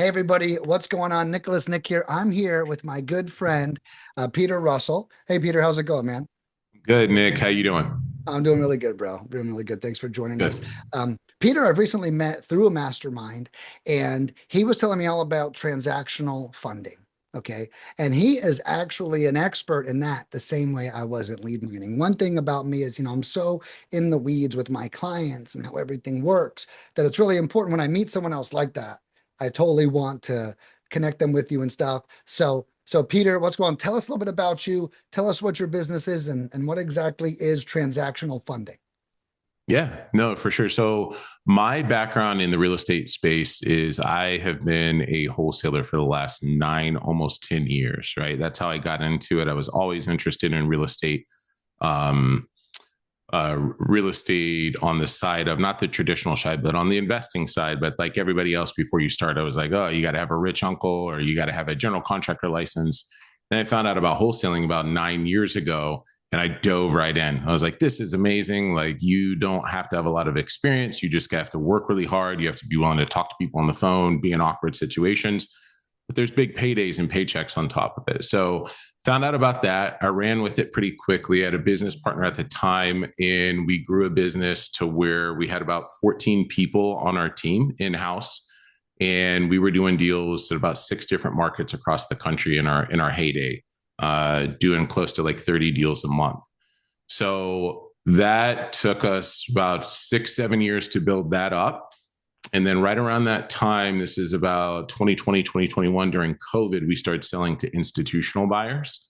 Hey everybody, what's going on? Nick here. I'm here with my good friend, Peter Russell. Hey Peter, how's it going, man? Good, Nick. How you doing? I'm doing really good, bro. Doing really good. Thanks for joining us. Good. Peter, I've recently met through a mastermind, and he was telling me all about transactional funding. Okay. And he is actually an expert in that the same way I was at lead mining. One thing about me is, I'm so in the weeds with my clients and how everything works that it's really important when I meet someone else like that. I totally want to connect them with you and stuff. So Peter, what's going on? Tell us a little bit about you. Tell us what your business is and what exactly is transactional funding. Yeah, no, for sure. So my background in the real estate space is I have been a wholesaler for the last nine, almost 10 years, right? That's how I got into it. I was always interested in um, real estate on the side of not the traditional side, but on the investing side. But like everybody else, before you start, I was like, oh, you got to have a rich uncle or you got to have a general contractor license. Then I found out about wholesaling about 9 years ago and I dove right in. I was like, this is amazing. Like, you don't have to have a lot of experience. You just have to work really hard. You have to be willing to talk to people on the phone, be in awkward situations. But there's big paydays and paychecks on top of it. So found out about that. I ran with it pretty quickly. I had a business partner at the time, and we grew a business to where we had about 14 people on our team in house. And we were doing deals in about six different markets across the country in our heyday, doing close to like 30 deals a month. So that took us about 6, 7 years to build that up. And then right around that time, this is about 2020, 2021, during COVID, we started selling to institutional buyers.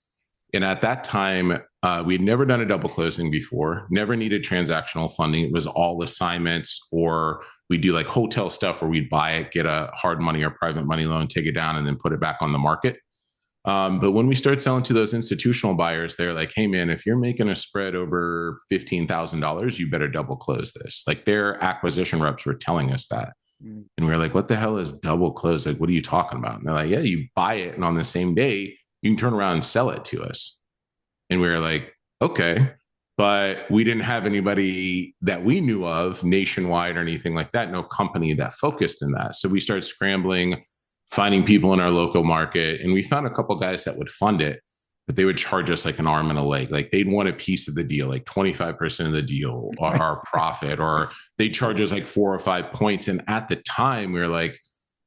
And at that time, we had never done a double closing before, never needed transactional funding. It was all assignments, or we do like hotel stuff where we'd buy it, get a hard money or private money loan, take it down, and then put it back on the market. But when we started selling to those institutional buyers, they're like, hey, man, if you're making a spread over $15,000, you better double close this. Like, their acquisition reps were telling us that. Mm. And we were like, what the hell is double close? Like, what are you talking about? And they're like, yeah, you buy it. And on the same day, you can turn around and sell it to us. And we were like, okay. But we didn't have anybody that we knew of nationwide or anything like that, no company that focused in that. So we started scrambling, finding people in our local market. And we found a couple guys that would fund it, but they would charge us like an arm and a leg. Like, they'd want a piece of the deal, like 25% of the deal or our profit, or they charge us like 4 or 5 points. And at the time we were like,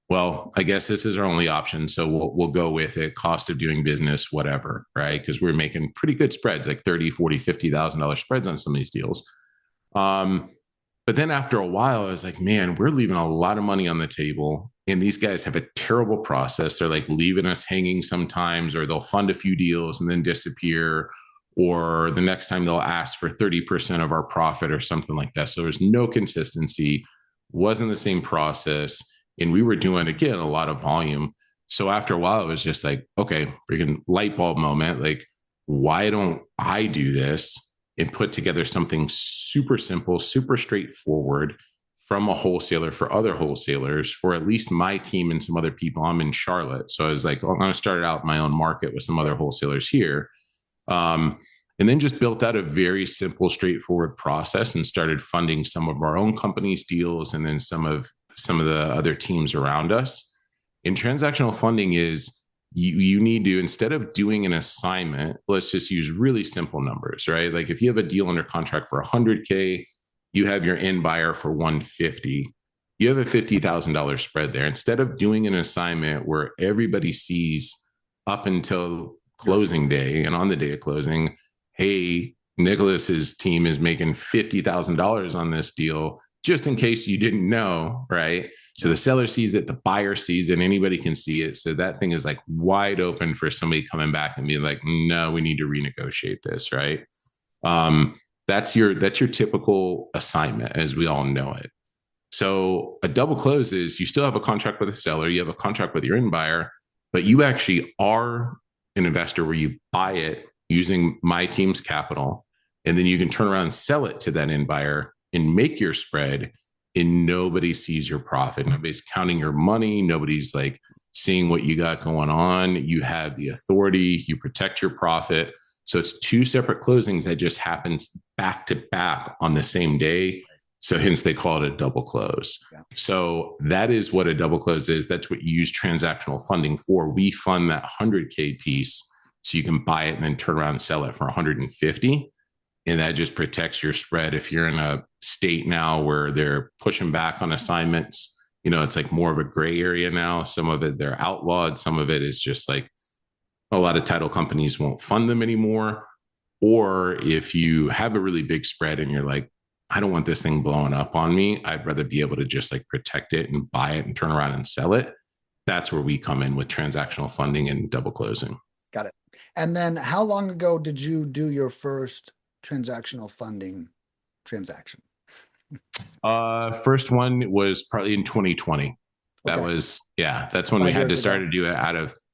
well, I guess this is our only option. So we'll go with it. Cost of doing business, whatever, right? Because we're making pretty good spreads, like 30, 40, $50,000 spreads on some of these deals. Um, but then after a while, I was like, man, we're leaving a lot of money on the table. And these guys have a terrible process. They're like leaving us hanging sometimes, or they'll fund a few deals and then disappear. Or the next time they'll ask for 30% of our profit or something like that. So there's no consistency, wasn't the same process. And we were doing, again, a lot of volume. So after a while, it was just like, okay, freaking light bulb moment. Like, why don't I do this and put together something super simple, super straightforward from a wholesaler for other wholesalers, for at least my team and some other people? I'm in Charlotte. So I was like, oh, I'm going to start out my own market with some other wholesalers here. Um, and then just built out a very simple, straightforward process and started funding some of our own company's deals, and then some of the other teams around us. And transactional funding is, you need to, instead of doing an assignment, let's just use really simple numbers, right? Like, if you have a deal under contract for 100K, you have your end buyer for 150, you have a $50,000 spread there. Instead of doing an assignment where everybody sees up until closing day and on the day of closing, hey, Nicholas's team is making $50,000 on this deal, just in case you didn't know, right? So the seller sees it, the buyer sees it, anybody can see it. So that thing is like wide open for somebody coming back and being like, no, we need to renegotiate this, right? Um, that's your typical assignment as we all know it. So a double close is, you still have a contract with a seller, you have a contract with your end buyer, but you actually are an investor where you buy it using my team's capital, and then you can turn around and sell it to that end buyer and make your spread, and nobody sees your profit. Nobody's counting your money. Nobody's like seeing what you got going on. You have the authority, you protect your profit. So it's two separate closings that just happens back to back on the same day. So hence they call it a double close. Yeah. So that is what a double close is. That's what you use transactional funding for. We fund that 100K piece so you can buy it and then turn around and sell it for 150. And that just protects your spread. If you're in a state now where they're pushing back on assignments, it's like more of a gray area now. Some of it they're outlawed. Some of it is just like a lot of title companies won't fund them anymore. Or if you have a really big spread and you're like, I don't want this thing blowing up on me, I'd rather be able to just like protect it and buy it and turn around and sell it. That's where we come in with transactional funding and double closing. Got it. And then how long ago did you do your first transactional funding transaction? First one was probably in 2020. That Okay. was, yeah, that's when we 5 had to years start ago. to do it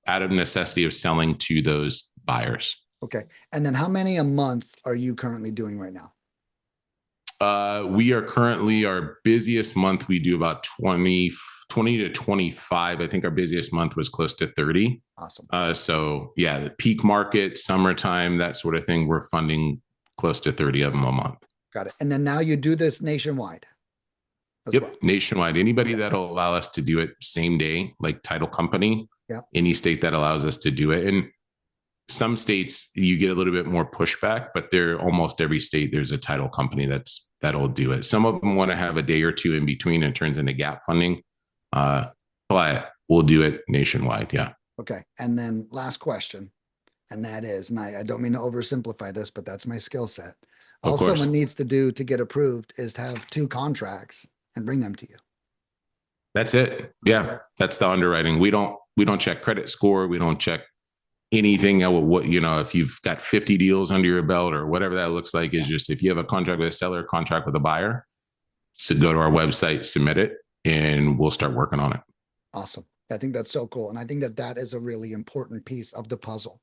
out of necessity of selling to those buyers. Okay. And then how many a month are you currently doing right now? We are currently our busiest month. We do about 20 to 25. I think our busiest month was close to 30. Awesome. So yeah, the peak market, summertime, that sort of thing, we're funding close to 30 of them a month. Got it. And then now you do this nationwide as Yep, well. nationwide. Anybody Okay. that'll allow us to do it same day, like title company, Yeah. any state that allows us to do it. And some states you get a little bit more pushback, but there almost every state there's a title company that'll do it. Some of them want to have a day or two in between and turns into gap funding, but we'll do it nationwide. Yeah. Okay. And then last question, and that is, and I don't mean to oversimplify this, but that's my skill set. Of All course. someone needs to do to get approved is to have 2 contracts and bring them to you. That's it. Yeah, that's the underwriting. We don't check credit score. We don't check anything. What if you've got 50 deals under your belt or whatever that looks like, is just if you have a contract with a seller, contract with a buyer, so go to our website, submit it, and we'll start working on it. Awesome. I think that's so cool. And I think that that is a really important piece of the puzzle.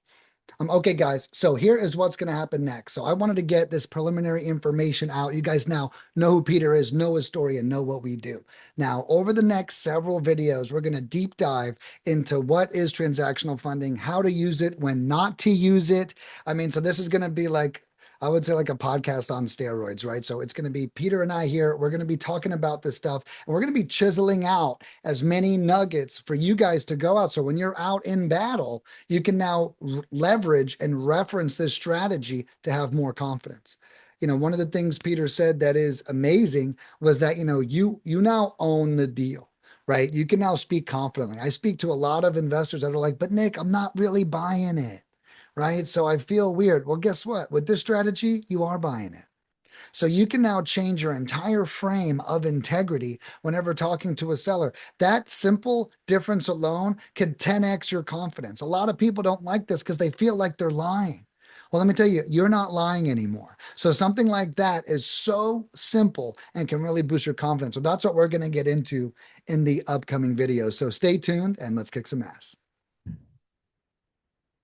Okay, guys. So here is what's going to happen next. So I wanted to get this preliminary information out. You guys now know who Peter is, know his story, and know what we do. Now, over the next several videos, we're going to deep dive into what is transactional funding, how to use it, when not to use it. I mean, so this is going to be like, I would say like a podcast on steroids, right? So it's going to be Peter and I here. We're going to be talking about this stuff and we're going to be chiseling out as many nuggets for you guys to go out. So when you're out in battle, you can now leverage and reference this strategy to have more confidence. One of the things Peter said that is amazing was that, you now own the deal, right? You can now speak confidently. I speak to a lot of investors that are like, but Nick, I'm not really buying it, right? So I feel weird. Well, guess what? With this strategy, you are buying it. So you can now change your entire frame of integrity whenever talking to a seller. That simple difference alone can 10x your confidence. A lot of people don't like this because they feel like they're lying. Well, let me tell you, you're not lying anymore. So something like that is so simple and can really boost your confidence. So that's what we're going to get into in the upcoming videos. So stay tuned and let's kick some ass.